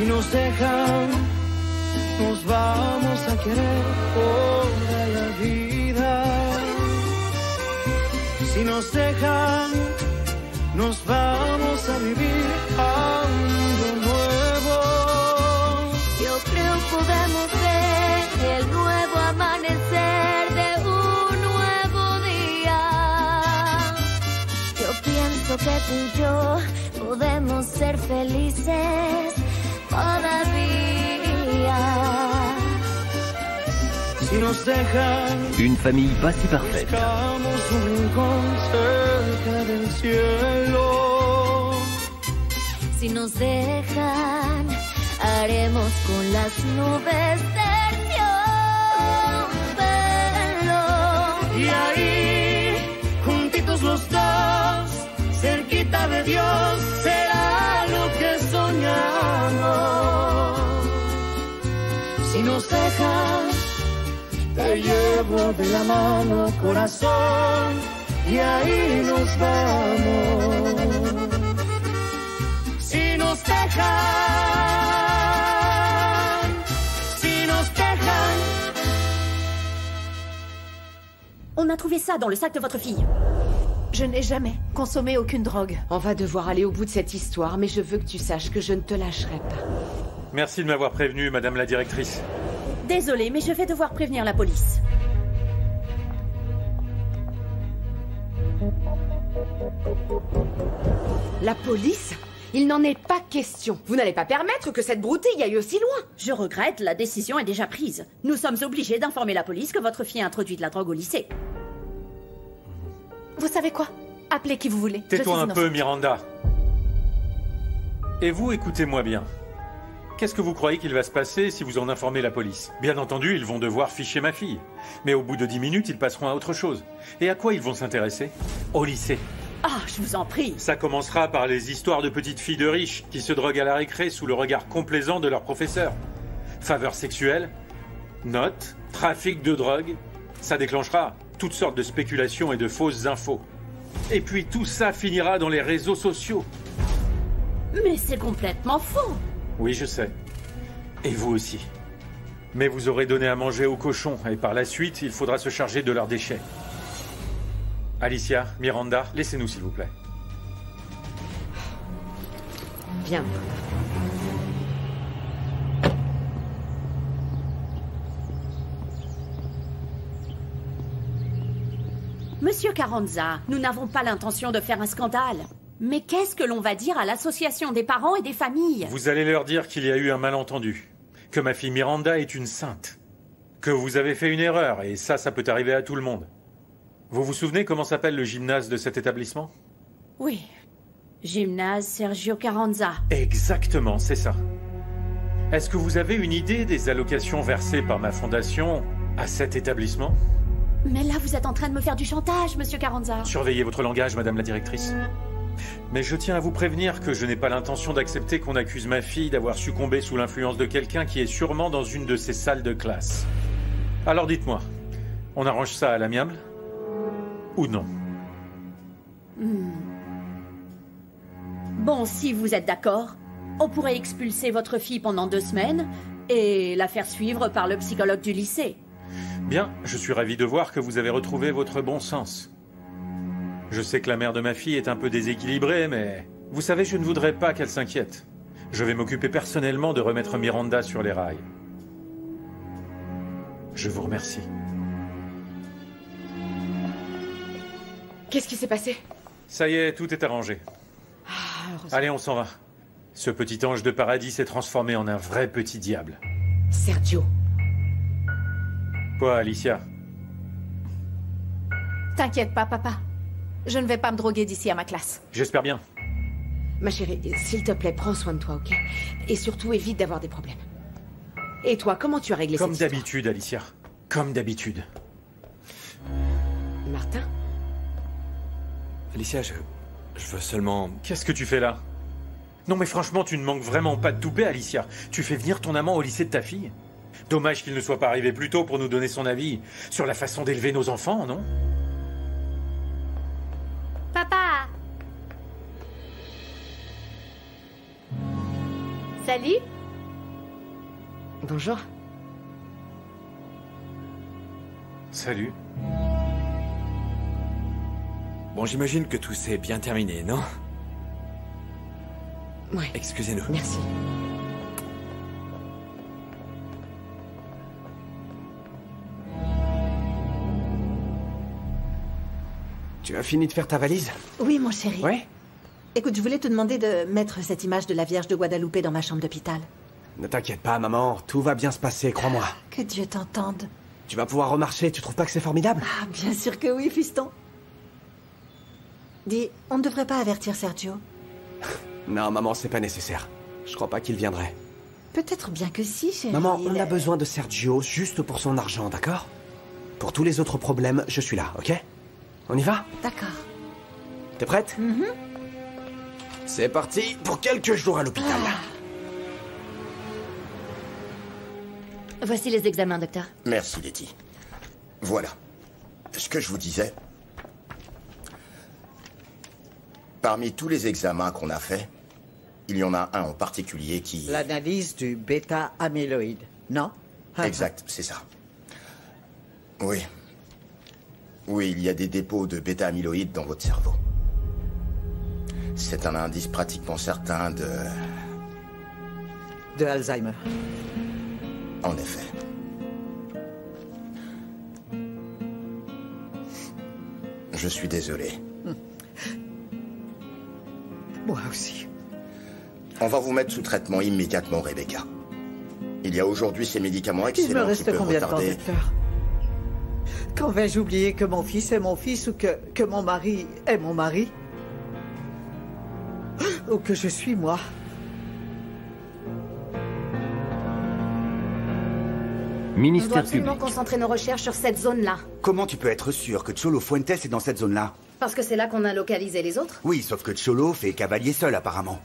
nos dejan, nos vamos a querer toda la vida. Si nos dejan, nos vamos a vivir algo nuevo. Yo creo podemos ver el nuevo amanecer de un nuevo día. Yo pienso que tú y yo podemos ser felices todavía. Si nos dejan, Une famille pas si parfaite. buscamos un rincón cerca del cielo. Si nos dejan, haremos con las nubes terciopelo. Y ahí, juntitos los dos, cerquita de Dios, será lo que soñamos. Si nos dejan, te llevo de la mano, corazón, y ahí nos vamos. Si nos dejan, si nos dejan. On a trouvé ça dans le sac de votre fille. Je n'ai jamais consommé aucune drogue. On va devoir aller au bout de cette histoire, mais je veux que tu saches que je ne te lâcherai pas. Merci de m'avoir prévenu, madame la directrice. Désolée, mais je vais devoir prévenir la police. La police? Il n'en est pas question. Vous n'allez pas permettre que cette broutille aille aussi loin. Je regrette, la décision est déjà prise. Nous sommes obligés d'informer la police que votre fille a introduit de la drogue au lycée. Vous savez quoi? Appelez qui vous voulez. Tais-toi un peu, Miranda. Et vous, écoutez-moi bien. Qu'est-ce que vous croyez qu'il va se passer si vous en informez la police? Bien entendu, ils vont devoir ficher ma fille. Mais au bout de 10 minutes, ils passeront à autre chose. Et à quoi ils vont s'intéresser? Au lycée. Ah, je vous en prie. Ça commencera par les histoires de petites filles de riches qui se droguent à la récré sous le regard complaisant de leur professeur. Faveurs sexuelles, notes, trafic de drogue. Ça déclenchera toutes sortes de spéculations et de fausses infos. Et puis tout ça finira dans les réseaux sociaux. Mais c'est complètement faux. Oui, je sais. Et vous aussi. Mais vous aurez donné à manger aux cochons, et par la suite, il faudra se charger de leurs déchets. Alicia, Miranda, laissez-nous s'il vous plaît. Viens. Monsieur Carranza, nous n'avons pas l'intention de faire un scandale. Mais qu'est-ce que l'on va dire à l'association des parents et des familles? Vous allez leur dire qu'il y a eu un malentendu. Que ma fille Miranda est une sainte. Que vous avez fait une erreur, et ça peut arriver à tout le monde. Vous vous souvenez comment s'appelle le gymnase de cet établissement? Oui. Gymnase Sergio Carranza. Exactement, c'est ça. Est-ce que vous avez une idée des allocations versées par ma fondation à cet établissement? Mais là, vous êtes en train de me faire du chantage, monsieur Carranza. Surveillez votre langage, madame la directrice. Mais je tiens à vous prévenir que je n'ai pas l'intention d'accepter qu'on accuse ma fille d'avoir succombé sous l'influence de quelqu'un qui est sûrement dans une de ces salles de classe. Alors dites-moi, on arrange ça à l'amiable? Ou non? Bon, si vous êtes d'accord, on pourrait expulser votre fille pendant 2 semaines et la faire suivre par le psychologue du lycée. Bien, je suis ravi de voir que vous avez retrouvé votre bon sens. Je sais que la mère de ma fille est un peu déséquilibrée, mais... Vous savez, je ne voudrais pas qu'elle s'inquiète. Je vais m'occuper personnellement de remettre Miranda sur les rails. Je vous remercie. Qu'est-ce qui s'est passé? Ça y est, tout est arrangé. Heureusement. Allez, on s'en va. Ce petit ange de paradis s'est transformé en un vrai petit diable. Sergio. Quoi, Alicia? T'inquiète pas, papa. Je ne vais pas me droguer d'ici à ma classe. J'espère bien. Ma chérie, s'il te plaît, prends soin de toi, ok? Et surtout, évite d'avoir des problèmes. Et toi, comment tu as réglé Comme cette histoire? d'habitude, Alicia. Comme d'habitude. Martin? Alicia, je veux seulement... Qu'est-ce que tu fais là? Non mais franchement, tu ne manques vraiment pas de toupet, Alicia. Tu fais venir ton amant au lycée de ta fille? Dommage qu'il ne soit pas arrivé plus tôt pour nous donner son avis sur la façon d'élever nos enfants, non? Papa! Salut! Bonjour. Salut. Bon, j'imagine que tout s'est bien terminé, non? Ouais. Excusez-nous. Merci. Tu as fini de faire ta valise? Oui, mon chéri. Ouais? Écoute, je voulais te demander de mettre cette image de la Vierge de Guadalupe dans ma chambre d'hôpital. Ne t'inquiète pas, maman. Tout va bien se passer, crois-moi. Que Dieu t'entende. Tu vas pouvoir remarcher, tu trouves pas que c'est formidable? Ah, bien sûr que oui, fiston. Dis, on ne devrait pas avertir Sergio? Non, maman, c'est pas nécessaire. Je crois pas qu'il viendrait. Peut-être bien que si, chérie. Maman, on a besoin de Sergio juste pour son argent, d'accord? Pour tous les autres problèmes, je suis là, ok? On y va? D'accord. T'es prête? C'est parti pour quelques jours à l'hôpital. Voici les examens, docteur. Merci, Letty. Voilà. Ce que je vous disais. Parmi tous les examens qu'on a faits, il y en a un en particulier qui... L'analyse du bêta-amyloïde, non? Exact, c'est ça. Oui. Oui, il y a des dépôts de bêta-amyloïde dans votre cerveau. C'est un indice pratiquement certain de... De Alzheimer. En effet. Je suis désolé. Moi aussi. On va vous mettre sous traitement immédiatement, Rebecca. Il y a aujourd'hui ces médicaments Il me excellents qui reste peuvent combien de temps, retarder... docteur? Quand vais-je oublier que mon fils est mon fils ou que mon mari est mon mari? Ou que je suis moi? On doit Ministère absolument public. concentrer nos recherches sur cette zone-là. Comment tu peux être sûr que Cholo Fuentes est dans cette zone-là? Parce que c'est là qu'on a localisé les autres. Oui, sauf que Cholo fait cavalier seul, apparemment.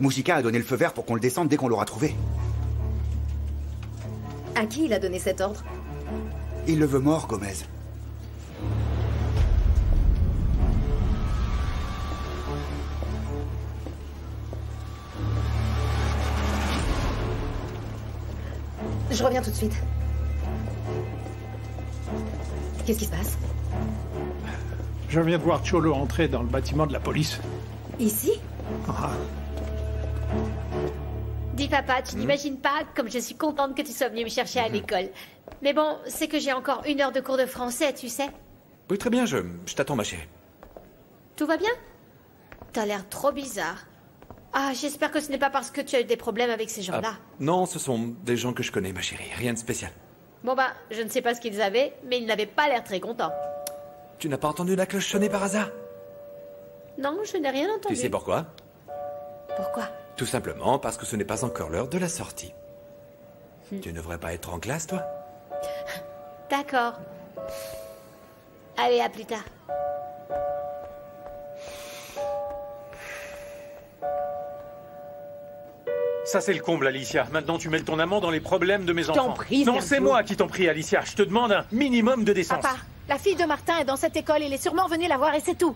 Mujica a donné le feu vert pour qu'on le descende dès qu'on l'aura trouvé. À qui il a donné cet ordre? Il le veut mort, Gomez. Je reviens tout de suite. Qu'est-ce qui se passe? Je viens de voir Cholo entrer dans le bâtiment de la police. Ici? Ah, Dis papa, tu n'imagines pas comme je suis contente que tu sois venu me chercher à l'école. Mais bon, c'est que j'ai encore 1 heure de cours de français, tu sais. Oui, très bien, je t'attends, ma chérie. Tout va bien? T'as l'air trop bizarre. Ah, j'espère que ce n'est pas parce que tu as eu des problèmes avec ces gens-là. Non, ce sont des gens que je connais, ma chérie. Rien de spécial. Bon bah, je ne sais pas ce qu'ils avaient, mais ils n'avaient pas l'air très contents. Tu n'as pas entendu la cloche sonner par hasard? Non, je n'ai rien entendu. Tu sais pourquoi? Pourquoi? Tout simplement parce que ce n'est pas encore l'heure de la sortie. Tu ne devrais pas être en classe, toi? D'accord. Allez, à plus tard. Ça, c'est le comble, Alicia. Maintenant, tu mêles ton amant dans les problèmes de mes enfants. t'en prie, Non, Sergio. c'est moi qui t'en prie, Alicia. Je te demande un minimum de décence. Papa, la fille de Martin est dans cette école. Il est sûrement venu la voir et c'est tout.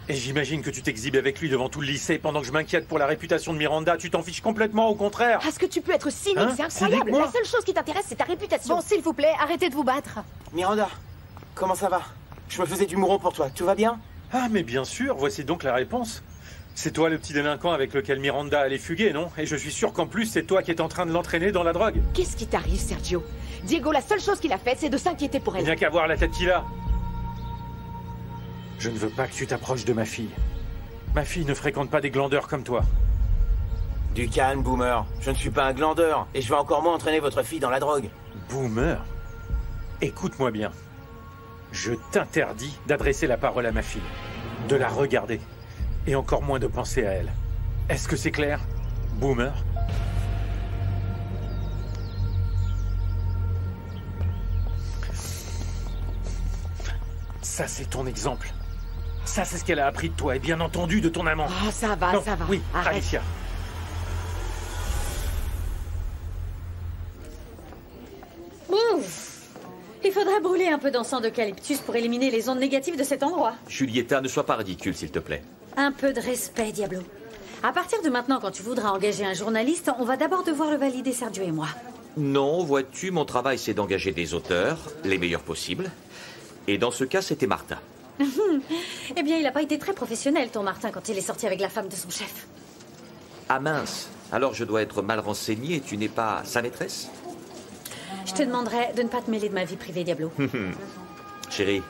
Et j'imagine que tu t'exhibes avec lui devant tout le lycée pendant que je m'inquiète pour la réputation de Miranda. Tu t'en fiches complètement, au contraire. Est-ce que tu peux être cynique? Hein? C'est incroyable. Cynique, moi La seule chose qui t'intéresse, c'est ta réputation. Bon, s'il vous plaît, arrêtez de vous battre. Miranda, comment ça va? Je me faisais du mouron pour toi. Tout va bien? Ah, mais bien sûr, voici donc la réponse. C'est toi le petit délinquant avec lequel Miranda allait fuguer, non? Et je suis sûr qu'en plus, c'est toi qui es en train de l'entraîner dans la drogue. Qu'est-ce qui t'arrive, Sergio? Diego, la seule chose qu'il a faite, c'est de s'inquiéter pour Il elle. n'y a qu'à voir la tête qu'il a. Je ne veux pas que tu t'approches de ma fille. Ma fille ne fréquente pas des glandeurs comme toi. Du calme, Boomer. Je ne suis pas un glandeur. Et je vais encore moins entraîner votre fille dans la drogue. Boomer? Écoute-moi bien. Je t'interdis d'adresser la parole à ma fille, de la regarder, et encore moins de penser à elle. Est-ce que c'est clair, Boomer? Ça, c'est ton exemple. Ça, c'est ce qu'elle a appris de toi, et bien entendu de ton amant. Ah, ça va, Non, ça va. Oui, Arrête. Alicia. Ouf! Il faudrait brûler un peu d'encens d'eucalyptus pour éliminer les ondes négatives de cet endroit. Julieta, ne sois pas ridicule, s'il te plaît. Un peu de respect, Diablo. À partir de maintenant, quand tu voudras engager un journaliste, on va d'abord devoir le valider, Sergio et moi. Non, vois-tu, mon travail, c'est d'engager des auteurs, les meilleurs possibles. Et dans ce cas, c'était Martin. Eh bien, il n'a pas été très professionnel, ton Martin, quand il est sorti avec la femme de son chef. Ah mince, alors je dois être mal renseigné et tu n'es pas sa maîtresse? Je te demanderai de ne pas te mêler de ma vie privée, Diablo. Chérie,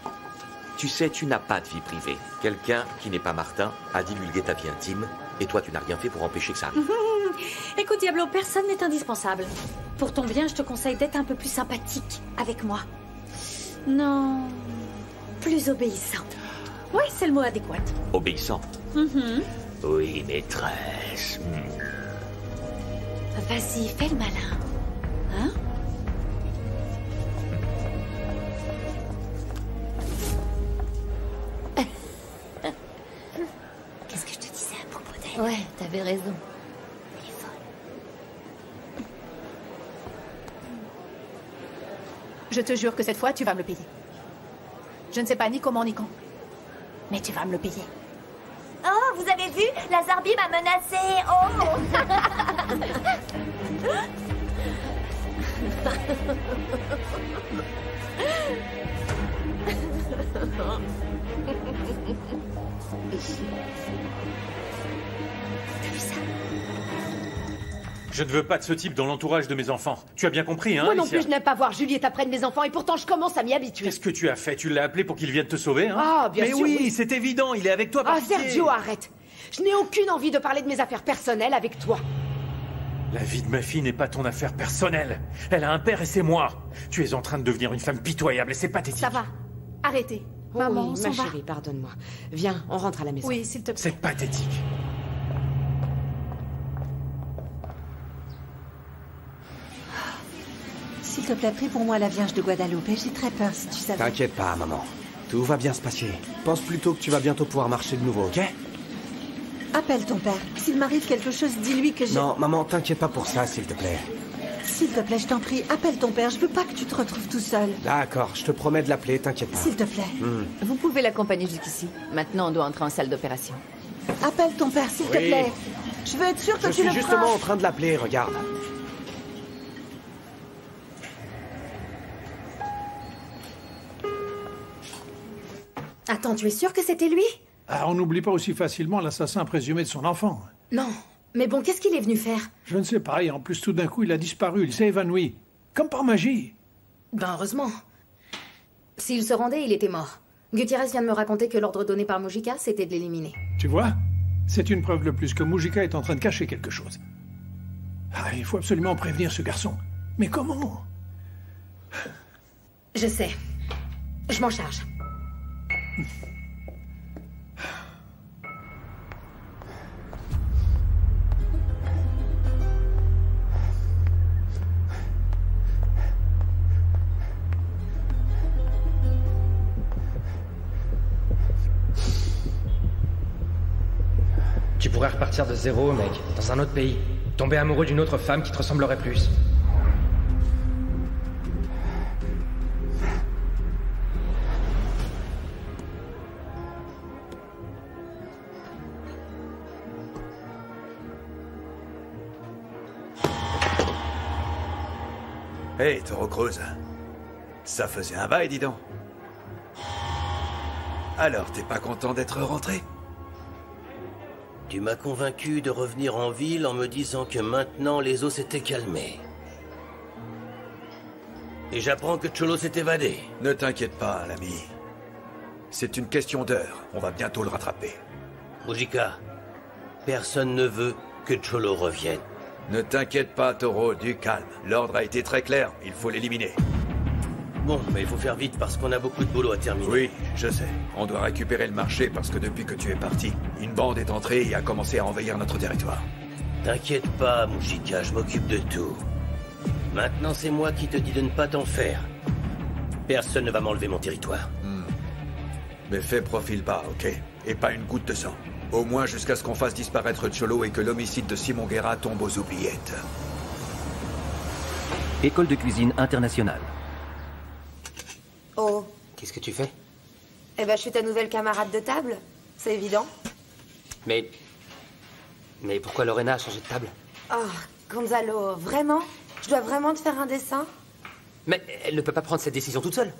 tu sais, tu n'as pas de vie privée. Quelqu'un qui n'est pas Martin a divulgué ta vie intime et toi, tu n'as rien fait pour empêcher que ça arrive. Écoute, Diablo, personne n'est indispensable. Pour ton bien, je te conseille d'être un peu plus sympathique avec moi. Non, plus obéissant. Oui, c'est le mot adéquat. Obéissant? Oui, maîtresse. Vas-y, fais le malin. Hein? Qu'est-ce que je te disais à propos d'elle? Ouais, t'avais raison. Elle est folle. Je te jure que cette fois, tu vas me le payer. Je ne sais pas ni comment ni quand. Mais tu vas me le payer. Oh, vous avez vu? La Zarbi m'a menacée. Oh. Je ne veux pas de ce type dans l'entourage de mes enfants. Tu as bien compris, hein, Moi non Alicia? plus, je n'aime pas voir Juliette après de mes enfants et pourtant je commence à m'y habituer. Qu'est-ce que tu as fait? Tu l'as appelé pour qu'il vienne te sauver, hein? Ah, bien sûr. Mais oui, c'est évident, il est avec toi par Ah, pitié. Sergio, arrête. Je n'ai aucune envie de parler de mes affaires personnelles avec toi. La vie de ma fille n'est pas ton affaire personnelle. Elle a un père et c'est moi. Tu es en train de devenir une femme pitoyable et c'est pathétique. Ça va. Arrêtez. Oh Maman, oui, on s'en ma va. chérie, pardonne-moi. Viens, on rentre à la maison. Oui, s'il te plaît. C'est pathétique. S'il te plaît, prie pour moi la Vierge de Guadalupe. J'ai très peur, si tu savais. T'inquiète pas, maman. Tout va bien se passer. Pense plutôt que tu vas bientôt pouvoir marcher de nouveau, ok? Appelle ton père. S'il m'arrive quelque chose, dis-lui que j'ai... Non, maman, t'inquiète pas pour ça, s'il te plaît. S'il te plaît, je t'en prie, appelle ton père. Je veux pas que tu te retrouves tout seul. D'accord, je te promets de l'appeler, t'inquiète pas. S'il te plaît. Vous pouvez l'accompagner jusqu'ici. Maintenant, on doit entrer en salle d'opération. Appelle ton père, s'il te Oui. plaît. Je veux être sûre que Je tu le suis justement feras. en train de l'appeler, regarde. Attends, tu es sûr que c'était lui? Ah, on n'oublie pas aussi facilement l'assassin présumé de son enfant. Non. Mais bon, qu'est-ce qu'il est venu faire? Je ne sais pas, et en plus tout d'un coup il a disparu, il s'est évanoui. Comme par magie. Ben heureusement. S'il se rendait, il était mort. Gutiérrez vient de me raconter que l'ordre donné par Mujica, c'était de l'éliminer. Tu vois? C'est une preuve de plus que Mujica est en train de cacher quelque chose. Ah, il faut absolument prévenir ce garçon. Mais comment? Je sais. Je m'en charge. Tu pourrais repartir de zéro, mec, dans un autre pays. Tomber amoureux d'une autre femme qui te ressemblerait plus. Hé, Toro Cruz. Ça faisait un bail, dis donc. Alors, t'es pas content d'être rentré? Tu m'as convaincu de revenir en ville en me disant que maintenant les eaux s'étaient calmées. Et j'apprends que Cholo s'est évadé. Ne t'inquiète pas, l'ami. C'est une question d'heure. On va bientôt le rattraper. Mujica, personne ne veut que Cholo revienne. Ne t'inquiète pas, Toro, du calme. L'ordre a été très clair, il faut l'éliminer. Bon, mais il faut faire vite parce qu'on a beaucoup de boulot à terminer. Oui, je sais. On doit récupérer le marché parce que depuis que tu es parti, une bande est entrée et a commencé à envahir notre territoire. T'inquiète pas, Mujica, je m'occupe de tout. Maintenant, c'est moi qui te dis de ne pas t'en faire. Personne ne va m'enlever mon territoire. Mais fais profil bas, ok? Et pas une goutte de sang. Au moins jusqu'à ce qu'on fasse disparaître Cholo et que l'homicide de Simon Guerra tombe aux oubliettes. École de cuisine internationale. Oh, Qu'est-ce que tu fais? eh ben je suis ta nouvelle camarade de table. C'est évident. Mais Mais pourquoi Lorena a changé de table? Oh, Gonzalo, vraiment? Je dois vraiment te faire un dessin? Mais elle ne peut pas prendre cette décision toute seule.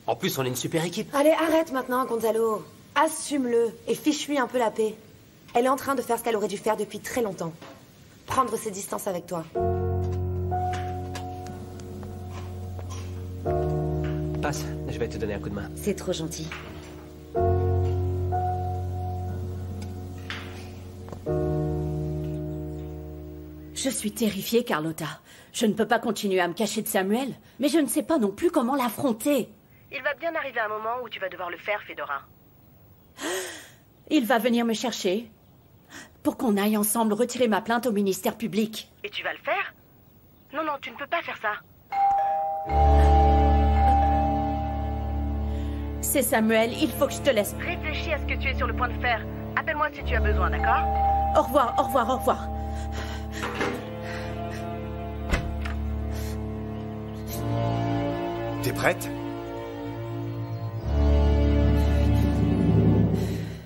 En plus, on est une super équipe. Allez, arrête maintenant, Gonzalo. Assume-le et fiche-lui un peu la paix. Elle est en train de faire ce qu'elle aurait dû faire depuis très longtemps. Prendre ses distances avec toi. Passe, je vais te donner un coup de main. C'est trop gentil. Je suis terrifiée, Carlotta. Je ne peux pas continuer à me cacher de Samuel, mais je ne sais pas non plus comment l'affronter. Il va bien arriver un moment où tu vas devoir le faire, Fedora. Il va venir me chercher pour qu'on aille ensemble retirer ma plainte au ministère public. Et tu vas le faire? Non, non, tu ne peux pas faire ça. C'est Samuel, il faut que je te laisse. Réfléchis à ce que tu es sur le point de faire. Appelle-moi si tu as besoin, d'accord? Au revoir, au revoir, au revoir. T'es prête?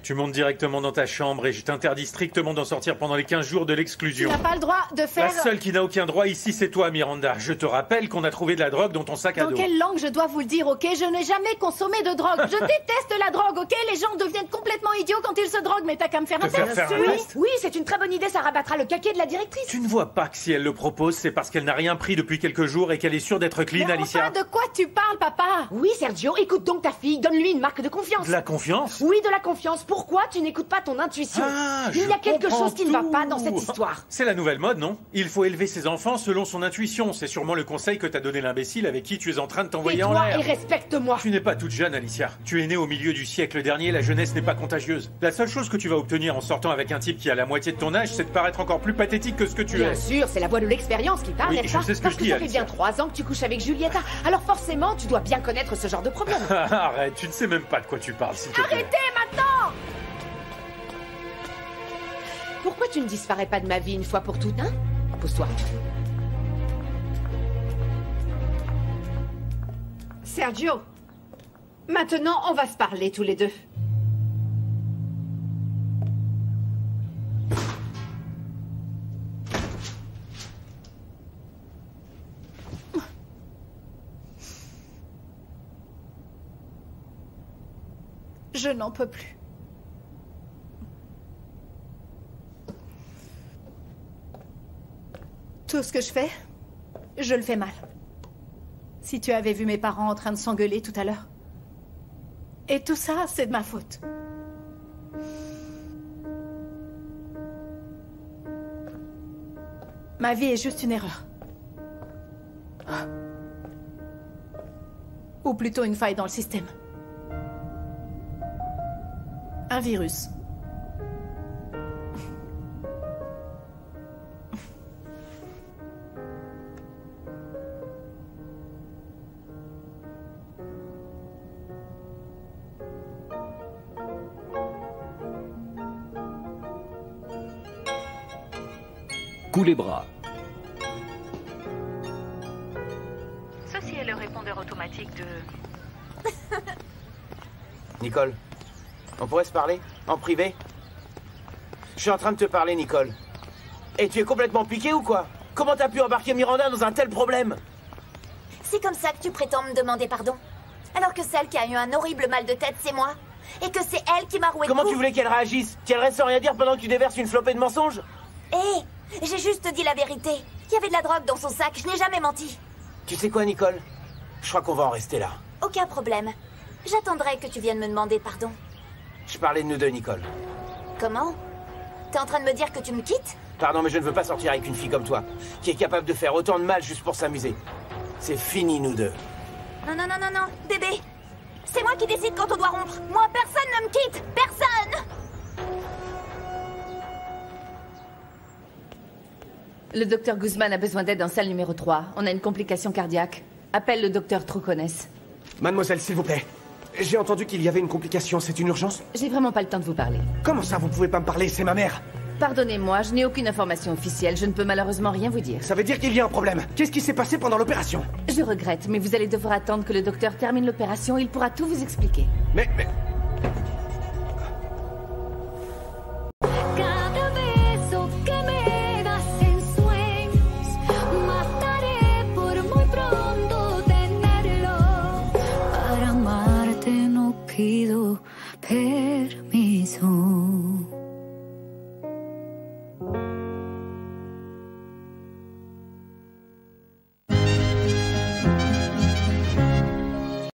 Tu montes directement dans ta chambre et je t'interdis strictement d'en sortir pendant les 15 jours de Tu l'exclusion. n'as pas le droit de faire... La seule qui n'a aucun droit ici, c'est toi, Miranda. Je te rappelle qu'on a trouvé de la drogue dans ton sac à Dans dos. quelle langue je dois vous le dire, ok? Je n'ai jamais consommé de drogue. Je déteste la drogue, ok? Les gens deviennent complètement idiots quand ils se droguent, mais t'as qu'à me faire un test. faire un test? Oui, c'est une très bonne idée, ça rabattra le caquet de la directrice. Tu ne vois pas que si elle le propose, c'est parce qu'elle n'a rien pris depuis quelques jours et qu'elle est sûre d'être clean, Mais Alicia. enfin, de quoi tu parles, papa? Oui, Sergio, écoute donc ta fille, donne-lui une marque de confiance. De la confiance? Oui, de la confiance. Pourquoi tu n'écoutes pas ton intuition? Ah, Il y a quelque comprends chose qui ne va tout. pas dans cette histoire. C'est la nouvelle mode, non? Il faut élever ses enfants selon son intuition. C'est sûrement le conseil que t'as donné l'imbécile avec qui tu es en train de t'envoyer en Tais-toi l'air. et respecte-moi. Tu n'es pas toute jeune, Alicia. Tu es née au milieu du siècle dernier, la jeunesse n'est pas contagieuse. La seule chose que tu vas obtenir en sortant avec un type qui a la moitié de ton âge, c'est de paraître encore plus pathétique que ce que tu Bien es. sûr, c'est la voix de l'expérience qui parle, Oui, n'est-ce je pas? sais ce que Parce je dis, ça fait Alicia. bien 3 ans que tu couches avec Julieta. Alors forcément, tu dois bien connaître ce genre de problème. Arrête, tu ne sais même pas de quoi tu parles, s'il te plaît. Arrêtez maintenant! Pourquoi tu ne disparais pas de ma vie une fois pour toutes, hein? Pose-toi. Sergio, maintenant on va se parler tous les deux. Je n'en peux plus. Tout ce que je fais, je le fais mal. Si tu avais vu mes parents en train de s'engueuler tout à l'heure. Et tout ça, c'est de ma faute. Ma vie est juste une erreur. Ou plutôt une faille dans le système. Un virus. Coup les bras. Ceci est le répondeur automatique de... Nicole, on pourrait se parler? En privé? Je suis en train de te parler, Nicole. Et tu es complètement piqué ou quoi? Comment t'as pu embarquer Miranda dans un tel problème? C'est comme ça que tu prétends me demander pardon? Alors que celle qui a eu un horrible mal de tête, c'est moi? Et que c'est elle qui m'a roué de Comment coups? tu voulais qu'elle réagisse? Qu'elle reste sans rien dire pendant que tu déverses une flopée de mensonges? Hé, j'ai juste dit la vérité. Il y avait de la drogue dans son sac, je n'ai jamais menti. Tu sais quoi, Nicole? Je crois qu'on va en rester là. Aucun problème. J'attendrai que tu viennes me demander pardon. Je parlais de nous deux, Nicole. Comment? T'es en train de me dire que tu me quittes? Pardon, mais je ne veux pas sortir avec une fille comme toi, qui est capable de faire autant de mal juste pour s'amuser. C'est fini, nous deux. Non, non, non, non, non, bébé. C'est moi qui décide quand on doit rompre. Moi, personne ne me quitte. Personne! Le docteur Guzman a besoin d'aide en salle numéro 3. On a une complication cardiaque. Appelle le docteur Troucones. Mademoiselle, s'il vous plaît. J'ai entendu qu'il y avait une complication. C'est une urgence? J'ai vraiment pas le temps de vous parler. Comment ça, vous pouvez pas me parler? C'est ma mère. Pardonnez-moi, je n'ai aucune information officielle. Je ne peux malheureusement rien vous dire. Ça veut dire qu'il y a un problème. Qu'est-ce qui s'est passé pendant l'opération? Je regrette, mais vous allez devoir attendre que le docteur termine l'opération. Il pourra tout vous expliquer. Mais...